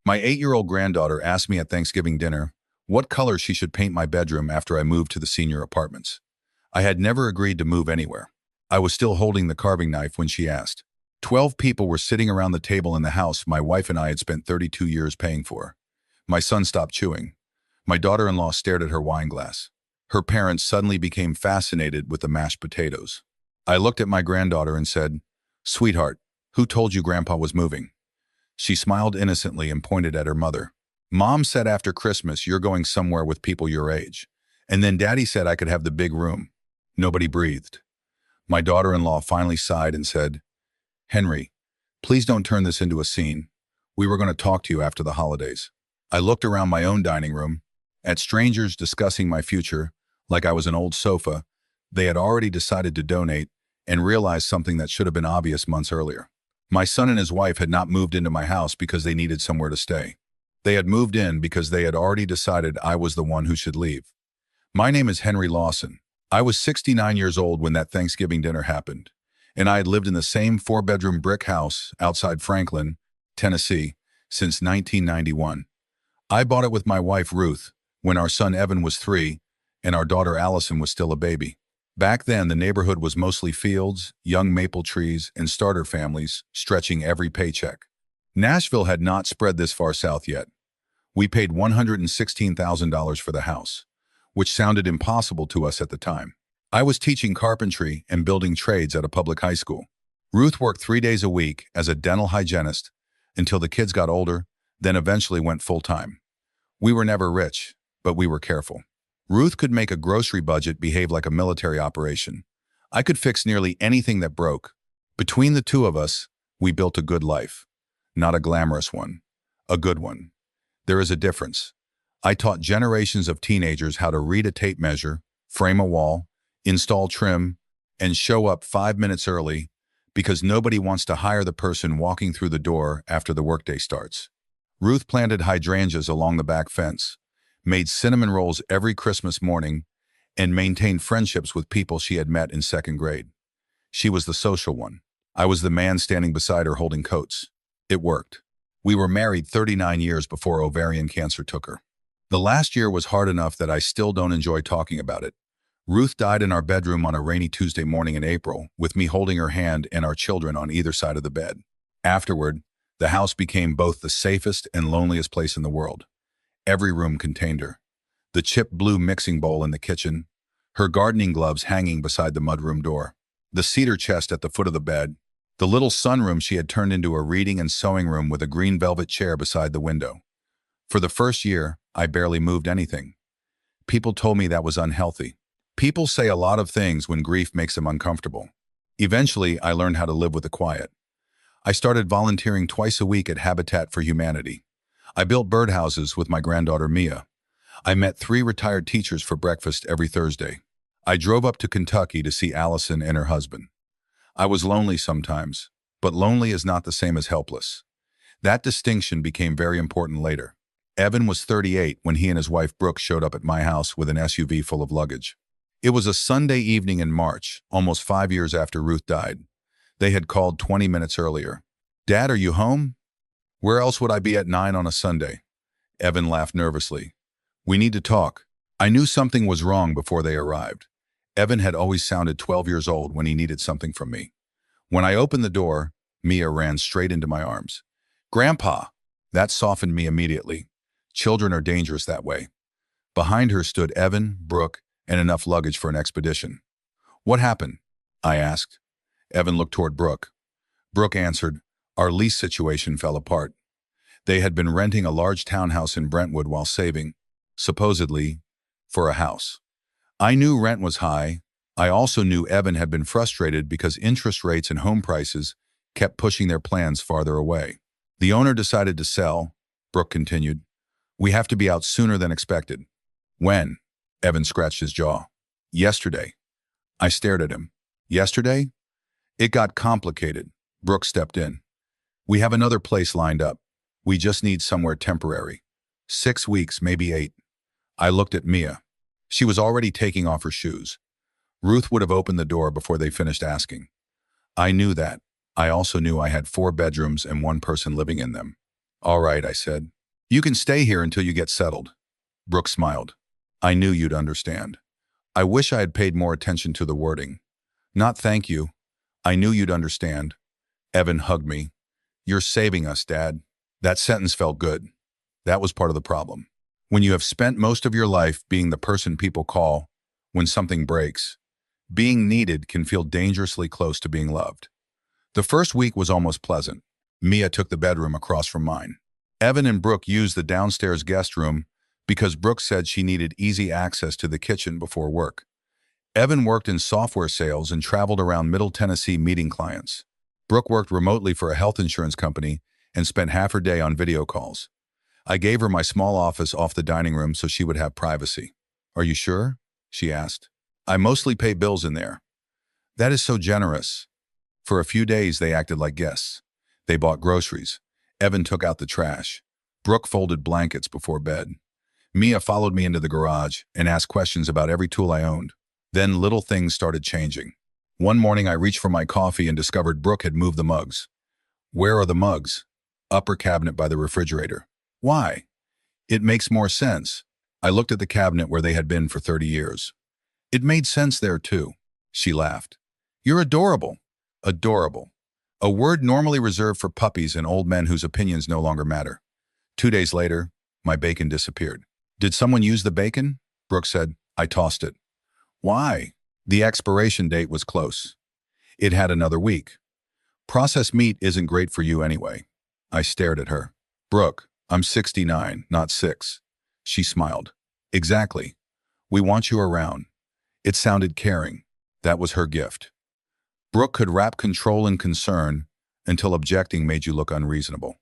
My 8-year-old granddaughter asked me at Thanksgiving dinner what color she should paint my bedroom after I moved to the senior apartments. I had never agreed to move anywhere. I was still holding the carving knife when she asked. 12 people were sitting around the table in the house my wife and I had spent 32 years paying for. My son stopped chewing. My daughter-in-law stared at her wine glass. Her parents suddenly became fascinated with the mashed potatoes. I looked at my granddaughter and said, "Sweetheart, who told you Grandpa was moving?" She smiled innocently and pointed at her mother. "Mom said after Christmas you're going somewhere with people your age. And then Daddy said I could have the big room." Nobody breathed. My daughter-in-law finally sighed and said, "Henry, please don't turn this into a scene. We were going to talk to you after the holidays." I looked around my own dining room, at strangers discussing my future, like I was an old sofa. They had already decided to donate, and realized something that should have been obvious months earlier. My son and his wife had not moved into my house because they needed somewhere to stay. They had moved in because they had already decided I was the one who should leave. My name is Henry Lawson. I was 69 years old when that Thanksgiving dinner happened, and I had lived in the same 4-bedroom brick house outside Franklin, Tennessee, since 1991. I bought it with my wife Ruth when our son Evan was 3 and our daughter Allison was still a baby. Back then, the neighborhood was mostly fields, young maple trees, and starter families stretching every paycheck. Nashville had not spread this far south yet. We paid $116,000 for the house, which sounded impossible to us at the time. I was teaching carpentry and building trades at a public high school. Ruth worked 3 days a week as a dental hygienist until the kids got older, then eventually went full-time. We were never rich, but we were careful. Ruth could make a grocery budget behave like a military operation. I could fix nearly anything that broke. Between the two of us, we built a good life. Not a glamorous one, a good one. There is a difference. I taught generations of teenagers how to read a tape measure, frame a wall, install trim, and show up 5 minutes early because nobody wants to hire the person walking through the door after the workday starts. Ruth planted hydrangeas along the back fence, made cinnamon rolls every Christmas morning, and maintained friendships with people she had met in 2nd grade. She was the social one. I was the man standing beside her holding coats. It worked. We were married 39 years before ovarian cancer took her. The last year was hard enough that I still don't enjoy talking about it. Ruth died in our bedroom on a rainy Tuesday morning in April, with me holding her hand and our children on either side of the bed. Afterward, the house became both the safest and loneliest place in the world. Every room contained her. The chipped blue mixing bowl in the kitchen, her gardening gloves hanging beside the mudroom door, the cedar chest at the foot of the bed, the little sunroom she had turned into a reading and sewing room with a green velvet chair beside the window. For the first year, I barely moved anything. People told me that was unhealthy. People say a lot of things when grief makes them uncomfortable. Eventually, I learned how to live with the quiet. I started volunteering twice a week at Habitat for Humanity. I built birdhouses with my granddaughter Mia. I met 3 retired teachers for breakfast every Thursday. I drove up to Kentucky to see Allison and her husband. I was lonely sometimes, but lonely is not the same as helpless. That distinction became very important later. Evan was 38 when he and his wife Brooke showed up at my house with an SUV full of luggage. It was a Sunday evening in March, almost 5 years after Ruth died. They had called 20 minutes earlier. "Dad, are you home?" "Where else would I be at 9 on a Sunday?" Evan laughed nervously. "We need to talk." I knew something was wrong before they arrived. Evan had always sounded 12 years old when he needed something from me. When I opened the door, Mia ran straight into my arms. "Grandpa!" That softened me immediately. Children are dangerous that way. Behind her stood Evan, Brooke, and enough luggage for an expedition. "What happened?" I asked. Evan looked toward Brooke. Brooke answered, "Our lease situation fell apart." They had been renting a large townhouse in Brentwood while saving, supposedly, for a house. I knew rent was high. I also knew Evan had been frustrated because interest rates and home prices kept pushing their plans farther away. "The owner decided to sell," Brooke continued. "We have to be out sooner than expected." "When?" Evan scratched his jaw. "Yesterday." I stared at him. "Yesterday?" "It got complicated." Brooke stepped in. "We have another place lined up. We just need somewhere temporary. 6 weeks, maybe 8. I looked at Mia. She was already taking off her shoes. Ruth would have opened the door before they finished asking. I knew that. I also knew I had 4 bedrooms and 1 person living in them. All right, I said. You can stay here until you get settled. Brooke smiled. I knew you'd understand. I wish I had paid more attention to the wording. Not thank you. I knew you'd understand. Evan hugged me. You're saving us, Dad. That sentence felt good. That was part of the problem. When you have spent most of your life being the person people call when something breaks, being needed can feel dangerously close to being loved. The first week was almost pleasant. Mia took the bedroom across from mine. Evan and Brooke used the downstairs guest room because Brooke said she needed easy access to the kitchen before work. Evan worked in software sales and traveled around Middle Tennessee meeting clients. Brooke worked remotely for a health insurance company and spent half her day on video calls. I gave her my small office off the dining room so she would have privacy. Are you sure? She asked. I mostly pay bills in there. That is so generous. For a few days, they acted like guests. They bought groceries. Evan took out the trash. Brooke folded blankets before bed. Mia followed me into the garage and asked questions about every tool I owned. Then little things started changing. One morning, I reached for my coffee and discovered Brooke had moved the mugs. Where are the mugs? Upper cabinet by the refrigerator. Why? It makes more sense. I looked at the cabinet where they had been for 30 years. It made sense there too. She laughed. You're adorable. Adorable. A word normally reserved for puppies and old men whose opinions no longer matter. 2 days later, my bacon disappeared. Did someone use the bacon? Brooke said. I tossed it. Why? The expiration date was close. It had another week. Processed meat isn't great for you anyway. I stared at her. Brooke, I'm 69, not 6. She smiled. Exactly. We want you around. It sounded caring. That was her gift. Brooke could wrap control in concern until objecting made you look unreasonable.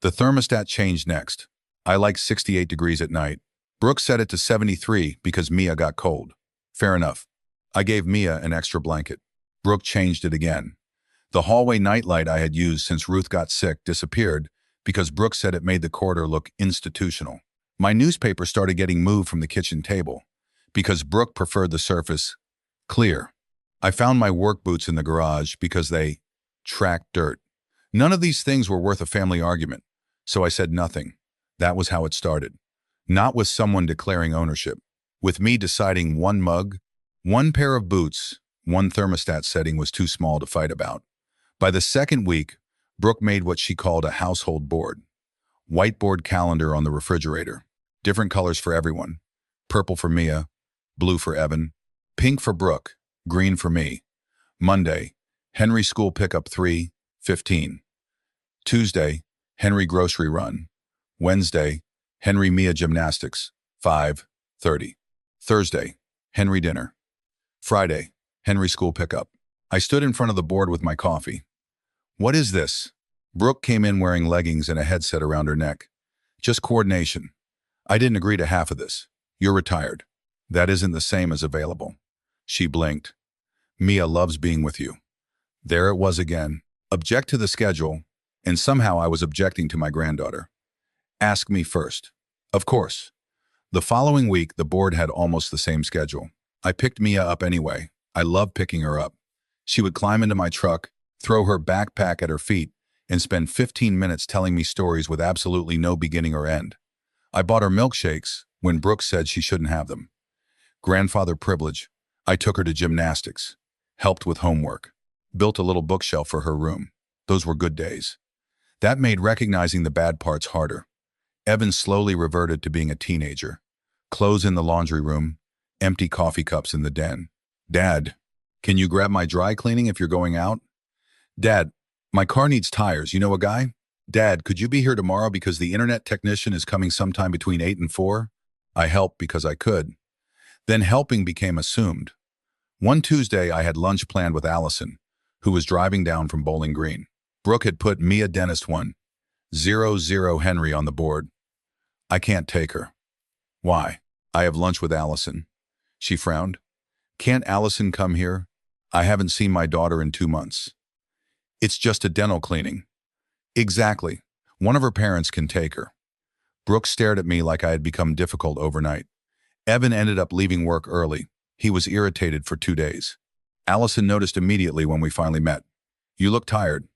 The thermostat changed next. I like 68 degrees at night. Brooke set it to 73 because Mia got cold. Fair enough. I gave Mia an extra blanket. Brooke changed it again. The hallway nightlight I had used since Ruth got sick disappeared because Brooke said it made the corridor look institutional. My newspaper started getting moved from the kitchen table because Brooke preferred the surface clear. I found my work boots in the garage because they tracked dirt. None of these things were worth a family argument, so I said nothing. That was how it started. Not with someone declaring ownership. With me deciding one mug, one pair of boots, one thermostat setting was too small to fight about. By the second week, Brooke made what she called a household board. Whiteboard calendar on the refrigerator. Different colors for everyone. Purple for Mia, blue for Evan, pink for Brooke, green for me. Monday, Henry school pickup 3:15. Tuesday, Henry grocery run. Wednesday, Henry Mia gymnastics 5:30. Thursday, Henry dinner. Friday, Henry school pickup. I stood in front of the board with my coffee. What is this? Brooke came in wearing leggings and a headset around her neck. Just coordination. I didn't agree to half of this. You're retired. That isn't the same as available. She blinked. Mia loves being with you. There it was again. Object to the schedule, and somehow I was objecting to my granddaughter. Ask me first. Of course. The following week, the board had almost the same schedule. I picked Mia up anyway. I loved picking her up. She would climb into my truck, throw her backpack at her feet, and spend 15 minutes telling me stories with absolutely no beginning or end. I bought her milkshakes when Brooke said she shouldn't have them. Grandfather privilege. I took her to gymnastics, helped with homework, built a little bookshelf for her room. Those were good days. That made recognizing the bad parts harder. Evan slowly reverted to being a teenager. Clothes in the laundry room, empty coffee cups in the den. Dad, can you grab my dry cleaning if you're going out? Dad, my car needs tires. You know a guy? Dad, could you be here tomorrow because the internet technician is coming sometime between 8 and 4? I helped because I could. Then helping became assumed. One Tuesday, I had lunch planned with Allison, who was driving down from Bowling Green. Brooke had put Mia Dentist 1:00 Henry on the board. I can't take her. Why? I have lunch with Allison. She frowned. Can't Allison come here? I haven't seen my daughter in 2 months. It's just a dental cleaning. Exactly. One of her parents can take her. Brooke stared at me like I had become difficult overnight. Evan ended up leaving work early. He was irritated for 2 days. Allison noticed immediately when we finally met. You look tired.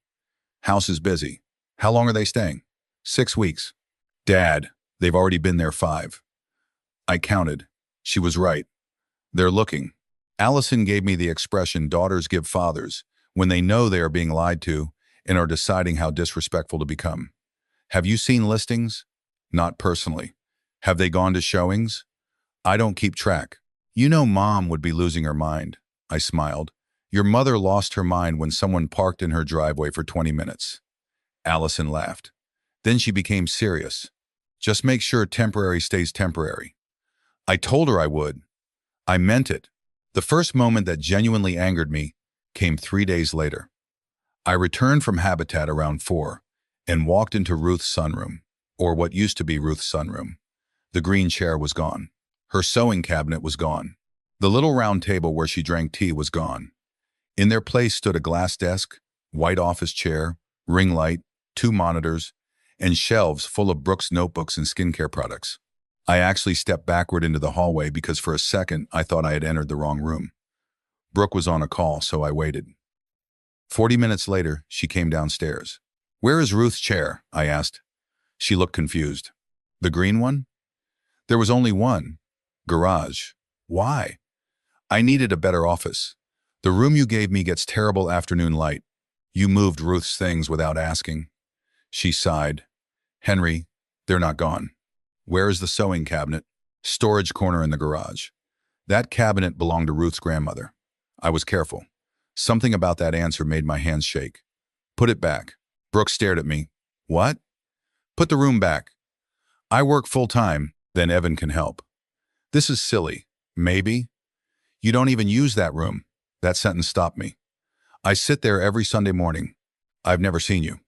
House is busy. How long are they staying? 6 weeks. Dad, they've already been there 5. I counted. She was right. They're looking. Allison gave me the expression daughters give fathers when they know they are being lied to and are deciding how disrespectful to become. Have you seen listings? Not personally. Have they gone to showings? I don't keep track. You know Mom would be losing her mind. I smiled. Your mother lost her mind when someone parked in her driveway for 20 minutes. Allison laughed. Then she became serious. Just make sure temporary stays temporary. I told her I would. I meant it. The first moment that genuinely angered me came 3 days later. I returned from Habitat around 4 and walked into Ruth's sunroom, or what used to be Ruth's sunroom. The green chair was gone. Her sewing cabinet was gone. The little round table where she drank tea was gone. In their place stood a glass desk, white office chair, ring light, 2 monitors, and shelves full of Brooke's notebooks and skincare products. I actually stepped backward into the hallway because for a second I thought I had entered the wrong room. Brooke was on a call, so I waited. 40 minutes later, she came downstairs. Where is Ruth's chair? I asked. She looked confused. The green one? There was only one. Garage. Why? I needed a better office. The room you gave me gets terrible afternoon light. You moved Ruth's things without asking. She sighed. Henry, they're not gone. Where is the sewing cabinet? Storage corner in the garage. That cabinet belonged to Ruth's grandmother. I was careful. Something about that answer made my hands shake. Put it back. Brooke stared at me. What? Put the room back. I work full-time, then Evan can help. This is silly. Maybe. You don't even use that room. That sentence stopped me. I sit there every Sunday morning. I've never seen you.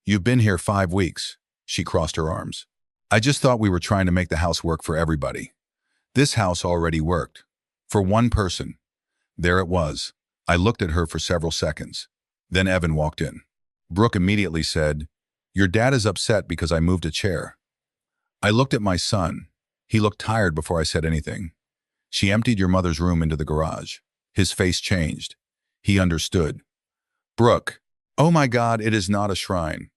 You've been here 5 weeks. She crossed her arms. I just thought we were trying to make the house work for everybody. This house already worked. For one person. There it was. I looked at her for several seconds. Then Evan walked in. Brooke immediately said, Your dad is upset because I moved a chair. I looked at my son. He looked tired before I said anything. She emptied your mother's room into the garage. His face changed. He understood. Brooke, oh my God, it is not a shrine.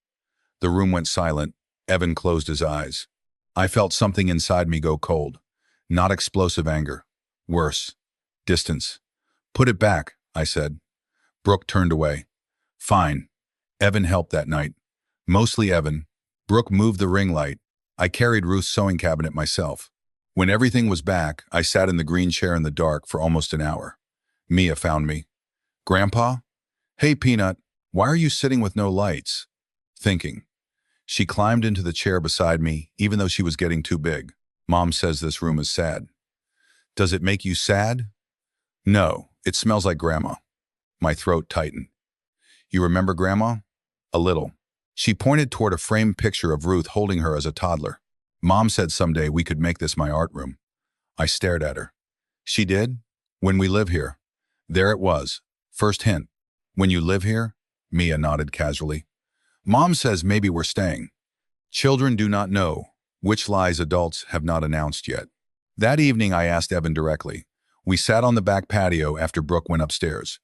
The room went silent. Evan closed his eyes. I felt something inside me go cold. Not explosive anger. Worse. Distance. Put it back, I said. Brooke turned away. Fine. Evan helped that night. Mostly Evan. Brooke moved the ring light. I carried Ruth's sewing cabinet myself. When everything was back, I sat in the green chair in the dark for almost an hour. Mia found me. Grandpa? Hey, Peanut, why are you sitting with no lights? Thinking. She climbed into the chair beside me, even though she was getting too big. Mom says this room is sad. Does it make you sad? No, it smells like Grandma. My throat tightened. You remember Grandma? A little. She pointed toward a framed picture of Ruth holding her as a toddler. Mom said someday we could make this my art room. I stared at her. She did? When we live here. There it was. First hint. When you live here? Mia nodded casually. Mom says maybe we're staying. Children do not know, which lies adults have not announced yet. That evening I asked Evan directly. We sat on the back patio after Brooke went upstairs.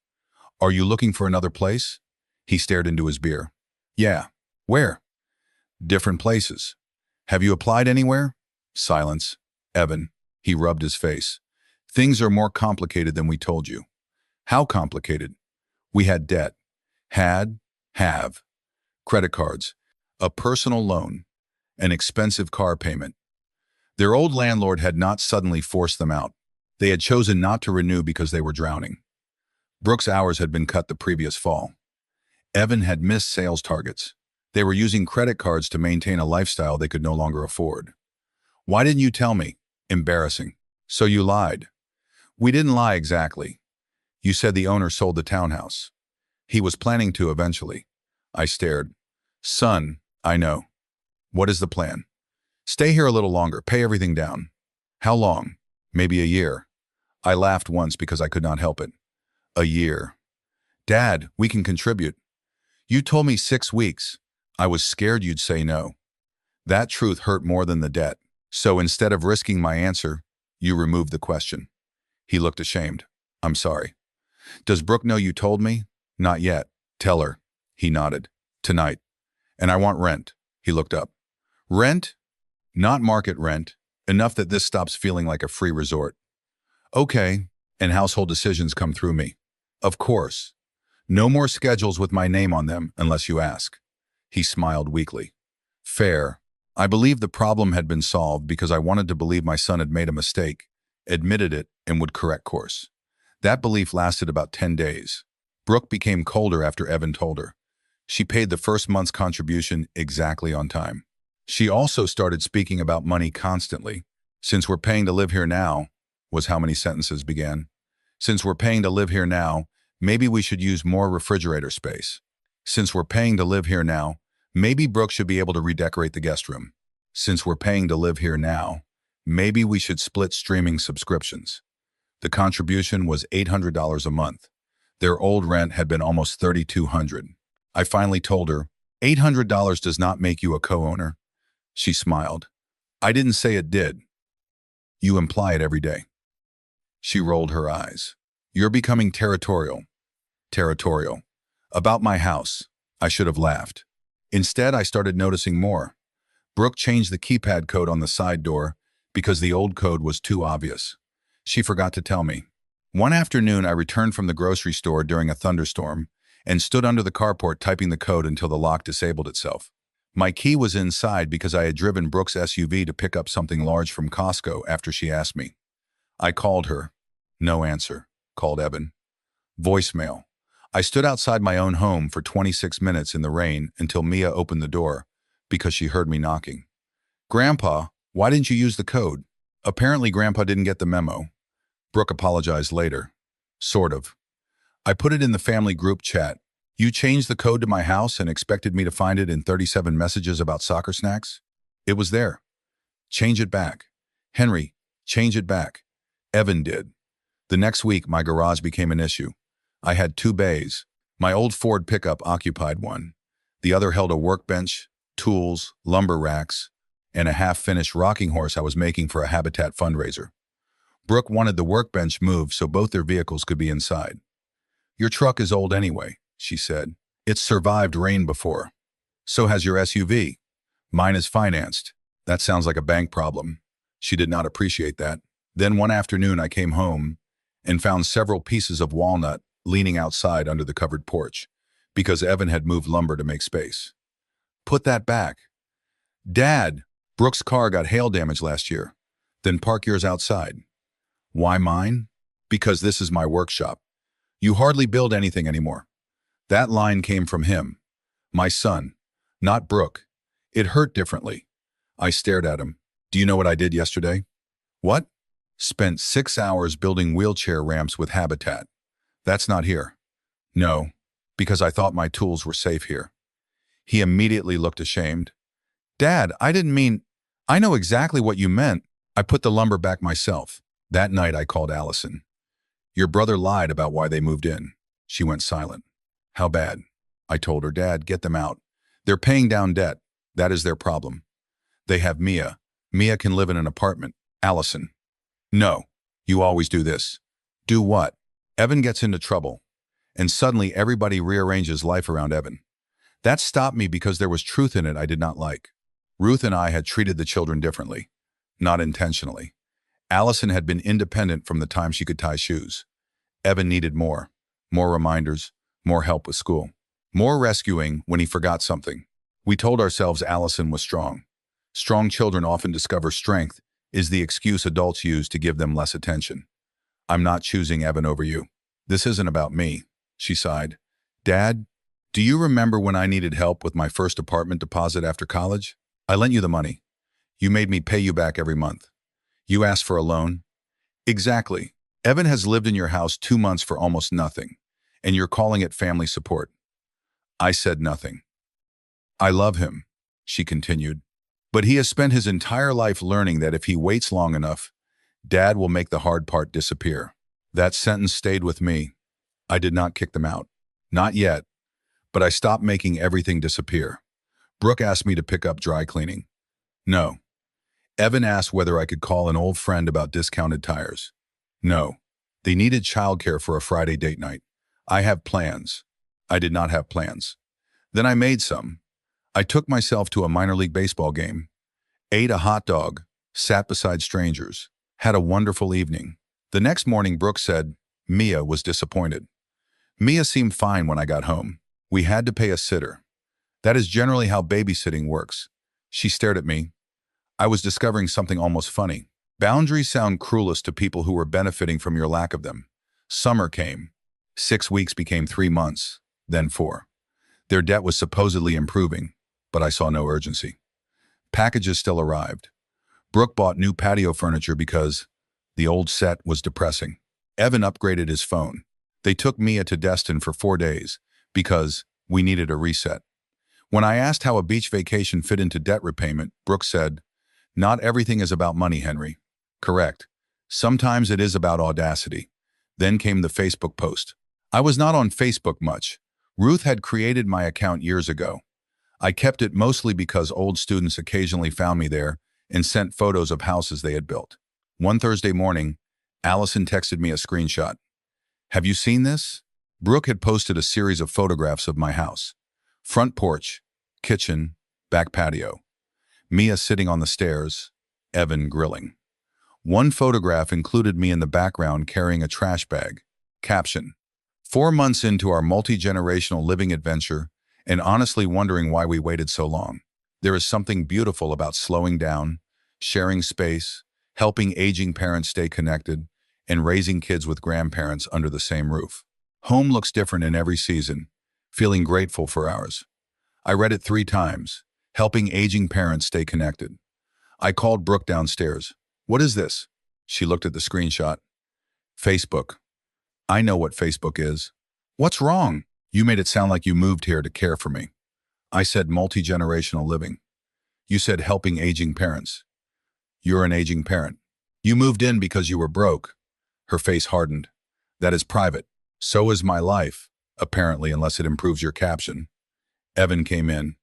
Are you looking for another place? He stared into his beer. Yeah. Where? Different places. Have you applied anywhere? Silence. Evan. He rubbed his face. Things are more complicated than we told you. How complicated? We had debt. Have. Credit cards. A personal loan. An expensive car payment. Their old landlord had not suddenly forced them out. They had chosen not to renew because they were drowning. Brooke's hours had been cut the previous fall. Evan had missed sales targets. They were using credit cards to maintain a lifestyle they could no longer afford. Why didn't you tell me? Embarrassing. So you lied. We didn't lie exactly. You said the owner sold the townhouse. He was planning to eventually. I stared. Son, I know. What is the plan? Stay here a little longer, pay everything down. How long? Maybe a year. I laughed once because I could not help it. A year. Dad, we can contribute. You told me 6 weeks. I was scared you'd say no. That truth hurt more than the debt. So instead of risking my answer, you removed the question. He looked ashamed. I'm sorry. Does Brooke know you told me? Not yet. Tell her. He nodded. Tonight. And I want rent. He looked up. Rent? Not market rent. Enough that this stops feeling like a free resort. Okay, and household decisions come through me. Of course. No more schedules with my name on them unless you ask. He smiled weakly. Fair. I believed the problem had been solved because I wanted to believe my son had made a mistake, admitted it, and would correct course. That belief lasted about 10 days. Brooke became colder after Evan told her. She paid the first month's contribution exactly on time. She also started speaking about money constantly. Since we're paying to live here now, was how many sentences began. Since we're paying to live here now, maybe we should use more refrigerator space. Since we're paying to live here now, maybe Brooke should be able to redecorate the guest room. Since we're paying to live here now, maybe we should split streaming subscriptions. The contribution was $800 a month. Their old rent had been almost $3,200. I finally told her, $800 does not make you a co-owner. She smiled. I didn't say it did. You imply it every day. She rolled her eyes. You're becoming territorial. Territorial. About my house. I should have laughed. Instead, I started noticing more. Brooke changed the keypad code on the side door because the old code was too obvious. She forgot to tell me. One afternoon, I returned from the grocery store during a thunderstorm and stood under the carport typing the code until the lock disabled itself. My key was inside because I had driven Brooke's SUV to pick up something large from Costco after she asked me. I called her. No answer. Called Evan. Voicemail. I stood outside my own home for 26 minutes in the rain until Mia opened the door because she heard me knocking. Grandpa, why didn't you use the code? Apparently Grandpa didn't get the memo. Brooke apologized later. Sort of. I put it in the family group chat. You changed the code to my house and expected me to find it in 37 messages about soccer snacks? It was there. Change it back. Henry, change it back. Evan did. The next week, my garage became an issue. I had 2 bays. My old Ford pickup occupied one. The other held a workbench, tools, lumber racks, and a half-finished rocking horse I was making for a Habitat fundraiser. Brooke wanted the workbench moved so both their vehicles could be inside. Your truck is old anyway, she said. It's survived rain before. So has your SUV. Mine is financed. That sounds like a bank problem. She did not appreciate that. Then one afternoon I came home and found several pieces of walnut leaning outside under the covered porch because Evan had moved lumber to make space. Put that back. Dad, Brooke's car got hail damage last year. Then park yours outside. Why mine? Because this is my workshop. You hardly build anything anymore. That line came from him. My son, not Brooke. It hurt differently. I stared at him. Do you know what I did yesterday? What? Spent 6 hours building wheelchair ramps with Habitat. That's not here. No, because I thought my tools were safe here. He immediately looked ashamed. Dad, I didn't mean... I know exactly what you meant. I put the lumber back myself. That night I called Allison. Your brother lied about why they moved in. She went silent. How bad? I told her, Dad, get them out. They're paying down debt. That is their problem. They have Mia. Mia can live in an apartment. Allison. No, you always do this. Do what? Evan gets into trouble. And suddenly everybody rearranges life around Evan. That stopped me because there was truth in it I did not like. Ruth and I had treated the children differently. Not intentionally. Allison had been independent from the time she could tie shoes. Evan needed more. More reminders. More help with school. More rescuing when he forgot something. We told ourselves Allison was strong. Strong children often discover strength is the excuse adults use to give them less attention. I'm not choosing Evan over you. This isn't about me, she sighed. Dad, do you remember when I needed help with my first apartment deposit after college? I lent you the money. You made me pay you back every month. You asked for a loan? Exactly. Evan has lived in your house 2 months for almost nothing, and you're calling it family support. I said nothing. I love him, she continued, but he has spent his entire life learning that if he waits long enough, Dad will make the hard part disappear. That sentence stayed with me. I did not kick them out. Not yet, but I stopped making everything disappear. Brooke asked me to pick up dry cleaning. No. Evan asked whether I could call an old friend about discounted tires. No. They needed childcare for a Friday date night. I have plans. I did not have plans. Then I made some. I took myself to a minor league baseball game. ate a hot dog, sat beside strangers, had a wonderful evening. The next morning, Brooke said Mia was disappointed. Mia seemed fine when I got home. We had to pay a sitter. That is generally how babysitting works. She stared at me. I was discovering something almost funny. Boundaries sound cruelest to people who were benefiting from your lack of them. Summer came. 6 weeks became 3 months, then 4. Their debt was supposedly improving, but I saw no urgency. Packages still arrived. Brooke bought new patio furniture because the old set was depressing. Evan upgraded his phone. They took Mia to Destin for 4 days because we needed a reset. When I asked how a beach vacation fit into debt repayment, Brooke said, "Not everything is about money, Henry." Correct. Sometimes it is about audacity. Then came the Facebook post. I was not on Facebook much. Ruth had created my account years ago. I kept it mostly because old students occasionally found me there and sent photos of houses they had built. One Thursday morning, Allison texted me a screenshot. "Have you seen this?" Brooke had posted a series of photographs of my house. Front porch, kitchen, back patio. Mia sitting on the stairs, Evan grilling. One photograph included me in the background carrying a trash bag. Caption: 4 months into our multi-generational living adventure and honestly wondering why we waited so long. There is something beautiful about slowing down, sharing space, helping aging parents stay connected, and raising kids with grandparents under the same roof. Home looks different in every season. Feeling grateful for ours. I read it 3 times. Helping aging parents stay connected. I called Brooke downstairs. "What is this?" She looked at the screenshot. "Facebook." I know what Facebook is. "What's wrong?" "You made it sound like you moved here to care for me." I said multi-generational living. "You said helping aging parents." "You're an aging parent." "You moved in because you were broke." Her face hardened. "That is private. So is my life, apparently, unless it improves your caption." Evan came in.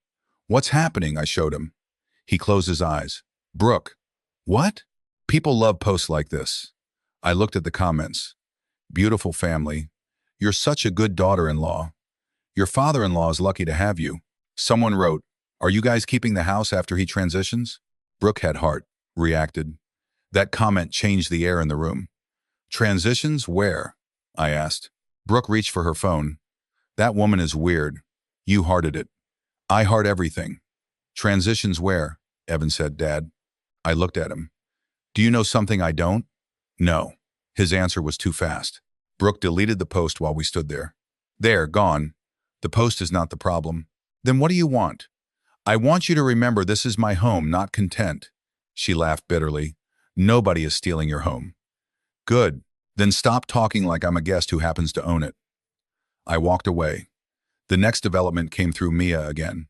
"What's happening?" I showed him. He closed his eyes. "Brooke." "What?" "People love posts like this." I looked at the comments. "Beautiful family. You're such a good daughter-in-law. Your father-in-law is lucky to have you." Someone wrote, "Are you guys keeping the house after he transitions?" Brooke had heart, reacted. That comment changed the air in the room. "Transitions where?" I asked. Brooke reached for her phone. "That woman is weird. You hearted it." "I heart everything." "Transitions where?" Evan said, "Dad." I looked at him. "Do you know something I don't?" "No." His answer was too fast. Brooke deleted the post while we stood there. "There, gone. The post is not the problem." "Then what do you want?" "I want you to remember this is my home, not content." She laughed bitterly. "Nobody is stealing your home." "Good. Then stop talking like I'm a guest who happens to own it." I walked away. The next development came through Mia again.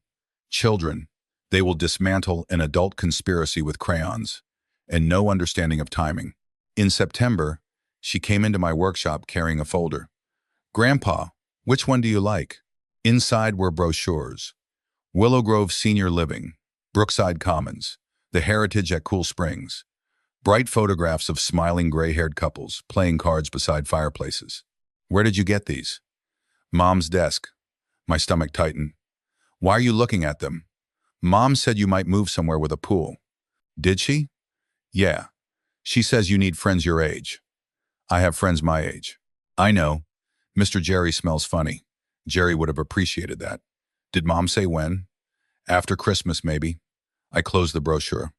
Children. They will dismantle an adult conspiracy with crayons, and no understanding of timing. In September, she came into my workshop carrying a folder. "Grandpa, which one do you like?" Inside were brochures. Willow Grove Senior Living, Brookside Commons, The Heritage at Cool Springs. Bright photographs of smiling gray-haired couples playing cards beside fireplaces. "Where did you get these?" "Mom's desk." My stomach tightened. "Why are you looking at them?" "Mom said you might move somewhere with a pool." "Did she?" "Yeah. She says you need friends your age." "I have friends my age." "I know. Mr. Jerry smells funny." Jerry would have appreciated that. "Did Mom say when?" "After Christmas, maybe." I closed the brochure.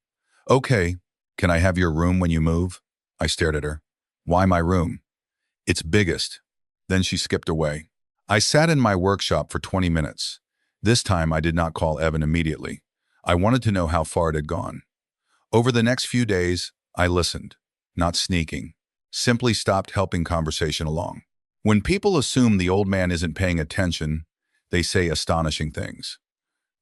"Okay. Can I have your room when you move?" I stared at her. "Why my room?" "It's biggest." Then she skipped away. I sat in my workshop for 20 minutes. This time I did not call Evan immediately. I wanted to know how far it had gone. Over the next few days, I listened, not sneaking, simply stopped helping conversation along. When people assume the old man isn't paying attention, they say astonishing things.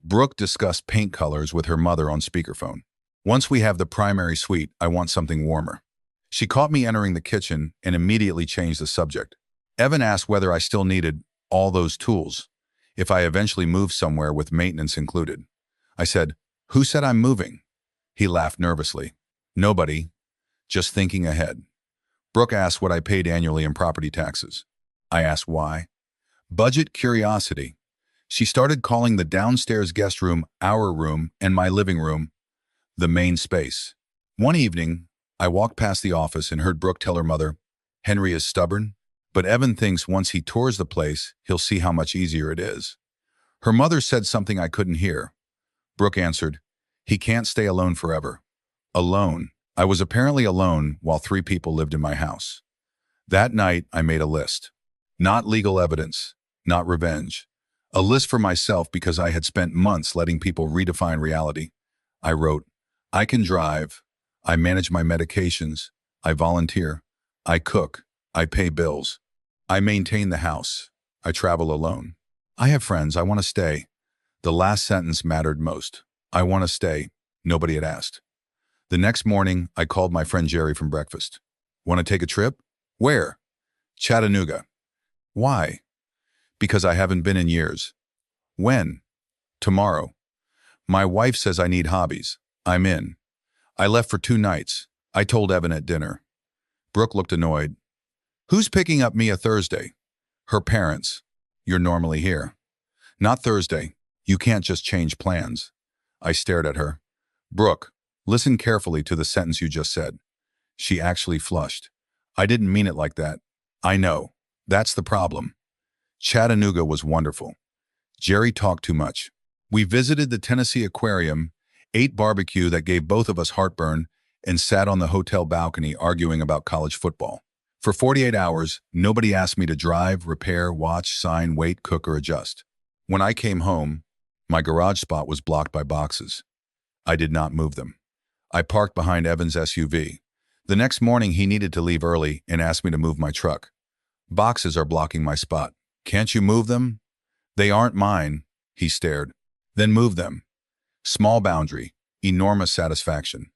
Brooke discussed paint colors with her mother on speakerphone. "Once we have the primary suite, I want something warmer." She caught me entering the kitchen and immediately changed the subject. Evan asked whether I still needed all those tools, if I eventually moved somewhere with maintenance included. I said, "Who said I'm moving?" He laughed nervously. "Nobody. Just thinking ahead." Brooke asked what I paid annually in property taxes. I asked why. Budget curiosity. She started calling the downstairs guest room our room and my living room The main space. One evening, I walked past the office and heard Brooke tell her mother, "Henry is stubborn, but Evan thinks once he tours the place, he'll see how much easier it is." Her mother said something I couldn't hear. Brooke answered, "He can't stay alone forever." Alone. I was apparently alone while 3 people lived in my house. That night, I made a list. Not legal evidence, not revenge. A list for myself because I had spent months letting people redefine reality. I wrote, I can drive, I manage my medications, I volunteer, I cook, I pay bills, I maintain the house, I travel alone. I have friends, I want to stay. The last sentence mattered most. I want to stay. Nobody had asked. The next morning, I called my friend Jerry from breakfast. Want to take a trip? Where? Chattanooga. Why? Because I haven't been in years. When? Tomorrow. My wife says I need hobbies. I'm in. I left for 2 nights. I told Evan at dinner. Brooke looked annoyed. Who's picking up Mia Thursday? Her parents. You're normally here. Not Thursday. You can't just change plans. I stared at her. Brooke, listen carefully to the sentence you just said. She actually flushed. I didn't mean it like that. I know. That's the problem. Chattanooga was wonderful. Jerry talked too much. We visited the Tennessee Aquarium, ate barbecue that gave both of us heartburn, and sat on the hotel balcony arguing about college football. For 48 hours, nobody asked me to drive, repair, watch, sign, wait, cook, or adjust. When I came home, my garage spot was blocked by boxes. I did not move them. I parked behind Evan's SUV. The next morning, he needed to leave early and asked me to move my truck. Boxes are blocking my spot. Can't you move them? They aren't mine, he stared. Then move them. Small boundary, enormous satisfaction.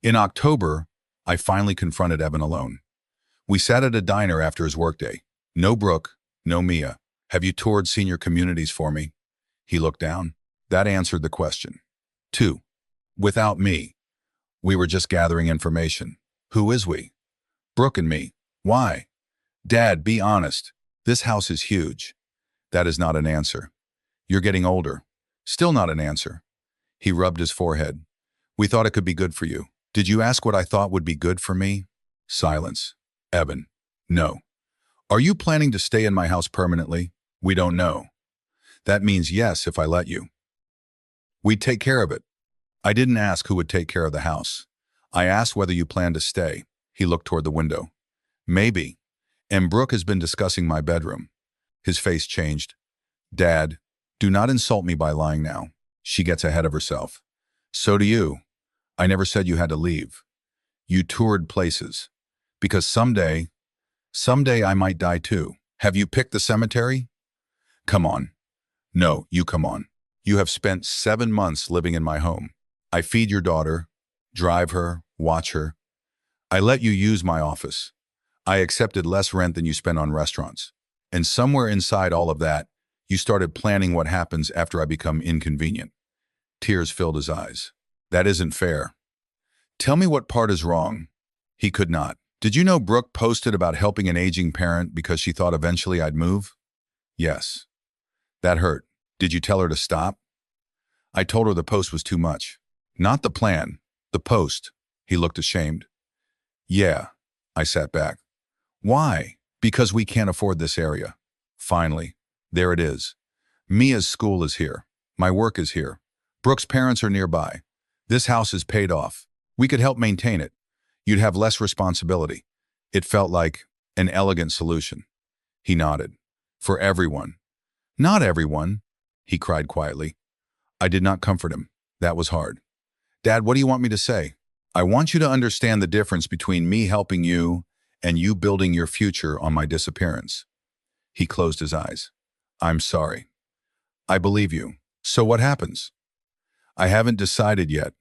In October, I finally confronted Evan alone. We sat at a diner after his workday. No Brooke, no Mia. Have you toured senior communities for me? He looked down. That answered the question. 2. Without me. We were just gathering information. Who is we? Brooke and me. Why? Dad, be honest. This house is huge. That is not an answer. You're getting older. Still not an answer. He rubbed his forehead. We thought it could be good for you. Did you ask what I thought would be good for me? Silence. Evan. No. Are you planning to stay in my house permanently? We don't know. That means yes if I let you. We'd take care of it. I didn't ask who would take care of the house. I asked whether you plan to stay. He looked toward the window. Maybe. And Brooke has been discussing my bedroom. His face changed. Dad, do not insult me by lying now. She gets ahead of herself. So do you. I never said you had to leave. You toured places. Because someday I might die too. Have you picked the cemetery? Come on. No, you come on. You have spent 7 months living in my home. I feed your daughter, drive her, watch her. I let you use my office. I accepted less rent than you spend on restaurants. And somewhere inside all of that, you started planning what happens after I become inconvenient. Tears filled his eyes. That isn't fair. Tell me what part is wrong. He could not. Did you know Brooke posted about helping an aging parent because she thought eventually I'd move? Yes. That hurt. Did you tell her to stop? I told her the post was too much. Not the plan, the post. He looked ashamed. Yeah. I sat back. Why? Because we can't afford this area. Finally, there it is. Mia's school is here. My work is here. Brooke's parents are nearby. This house is paid off. We could help maintain it. You'd have less responsibility. It felt like an elegant solution. He nodded. For everyone. Not everyone, he cried quietly. I did not comfort him. That was hard. Dad, what do you want me to say? I want you to understand the difference between me helping you and you building your future on my disappearance. He closed his eyes. I'm sorry. I believe you. So what happens? I haven't decided yet.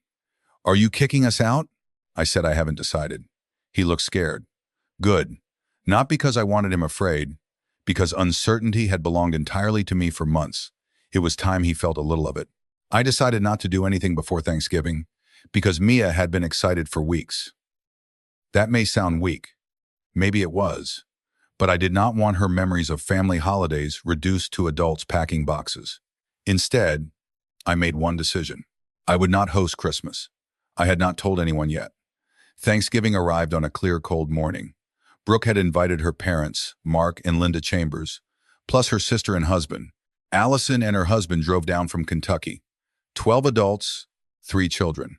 Are you kicking us out? I said I haven't decided. He looked scared. Good. Not because I wanted him afraid, because uncertainty had belonged entirely to me for months. It was time he felt a little of it. I decided not to do anything before Thanksgiving because Mia had been excited for weeks. That may sound weak. Maybe it was. But I did not want her memories of family holidays reduced to adults packing boxes. Instead, I made one decision. I would not host Christmas. I had not told anyone yet. Thanksgiving arrived on a clear, cold morning. Brooke had invited her parents, Mark and Linda Chambers, plus her sister and husband. Allison and her husband drove down from Kentucky. 12 adults, 3 children.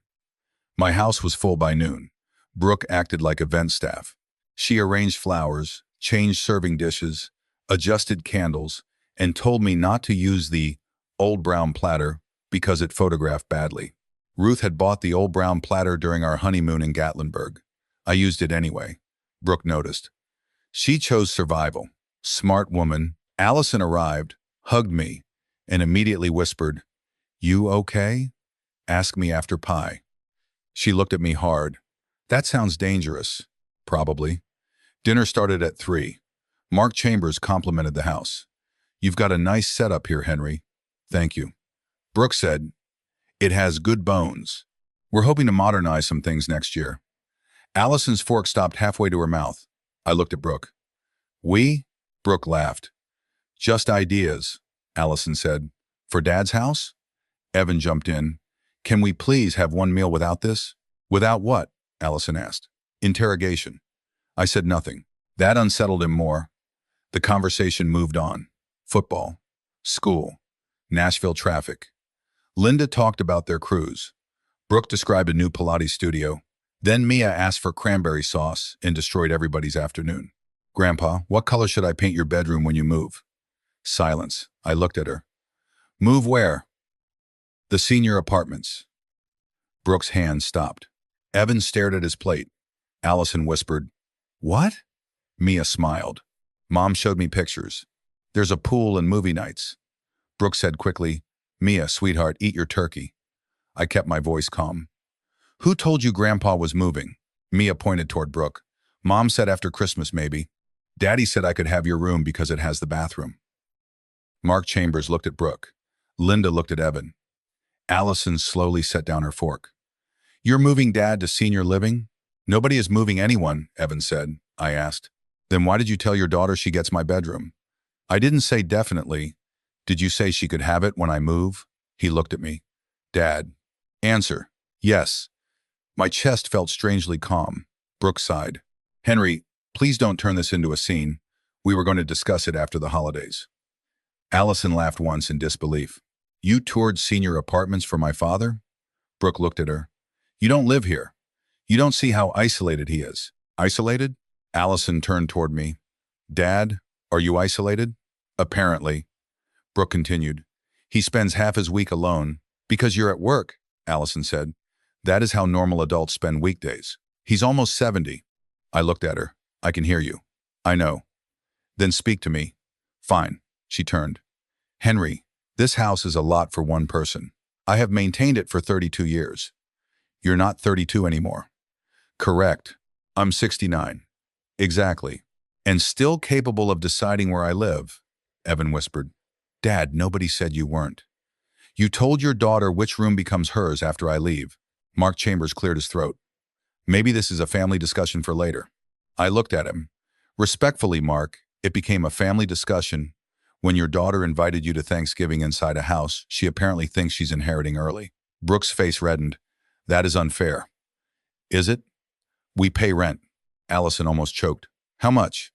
My house was full by noon. Brooke acted like event staff. She arranged flowers, changed serving dishes, adjusted candles, and told me not to use the old brown platter because it photographed badly. Ruth had bought the old brown platter during our honeymoon in Gatlinburg. I used it anyway, Brooke noticed. She chose survival. Smart woman. Allison arrived, hugged me, and immediately whispered, "You okay? Ask me after pie." She looked at me hard. That sounds dangerous. Probably. Dinner started at 3. Mark Chambers complimented the house. "You've got a nice setup here, Henry." "Thank you." Brooke said, "It has good bones. We're hoping to modernize some things next year." Allison's fork stopped halfway to her mouth. I looked at Brooke. "We?" Brooke laughed. "Just ideas," Allison said. "For Dad's house?" Evan jumped in. "Can we please have one meal without this?" "Without what?" Allison asked. "Interrogation." I said nothing. That unsettled him more. The conversation moved on. Football. School. Nashville traffic. Linda talked about their cruise. Brooke described a new Pilates studio. Then Mia asked for cranberry sauce and destroyed everybody's afternoon. "Grandpa, what color should I paint your bedroom when you move?" Silence. I looked at her. "Move where?" "The senior apartments." Brooke's hand stopped. Evan stared at his plate. Allison whispered, "What?" Mia smiled. "Mom showed me pictures. There's a pool and movie nights." Brooke said quickly, "Mia, sweetheart, eat your turkey." I kept my voice calm. "Who told you Grandpa was moving?" Mia pointed toward Brooke. "Mom said after Christmas, maybe. Daddy said I could have your room because it has the bathroom." Mark Chambers looked at Brooke. Linda looked at Evan. Allison slowly set down her fork. "You're moving Dad to senior living?" "Nobody is moving anyone," Evan said. I asked. "Then why did you tell your daughter she gets my bedroom?" "I didn't say definitely. Did you say she could have it when I move?" He looked at me. "Dad." "Answer." "Yes." My chest felt strangely calm. Brooke sighed. "Henry, please don't turn this into a scene. We were going to discuss it after the holidays." Allison laughed once in disbelief. "You toured senior apartments for my father?" Brooke looked at her. "You don't live here. You don't see how isolated he is." "Isolated?" Allison turned toward me. "Dad, are you isolated?" "Apparently." Brooke continued. "He spends half his week alone." "Because you're at work," Allison said. "That is how normal adults spend weekdays." "He's almost 70. I looked at her. "I can hear you." "I know." "Then speak to me." "Fine." She turned. "Henry, this house is a lot for one person. I have maintained it for 32 years. You're not 32 anymore." "Correct. I'm 69. "Exactly. And still capable of deciding where I live," Evan whispered. "Dad, nobody said you weren't. You told your daughter which room becomes hers after I leave." Mark Chambers cleared his throat. "Maybe this is a family discussion for later." I looked at him. "Respectfully, Mark, it became a family discussion when your daughter invited you to Thanksgiving inside a house she apparently thinks she's inheriting early." Brooke's face reddened. "That is unfair." "Is it?" "We pay rent." Allison almost choked. "How much?"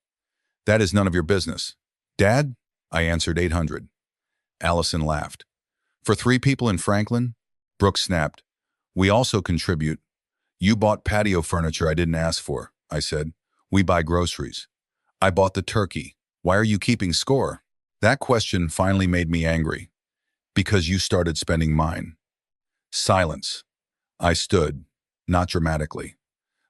"That is none of your business." "Dad?" I answered, 800. Allison laughed. "For 3 people in Franklin?" Brooke snapped. "We also contribute." "You bought patio furniture I didn't ask for," I said. "We buy groceries." "I bought the turkey. Why are you keeping score?" That question finally made me angry. "Because you started spending mine." Silence. I stood, not dramatically.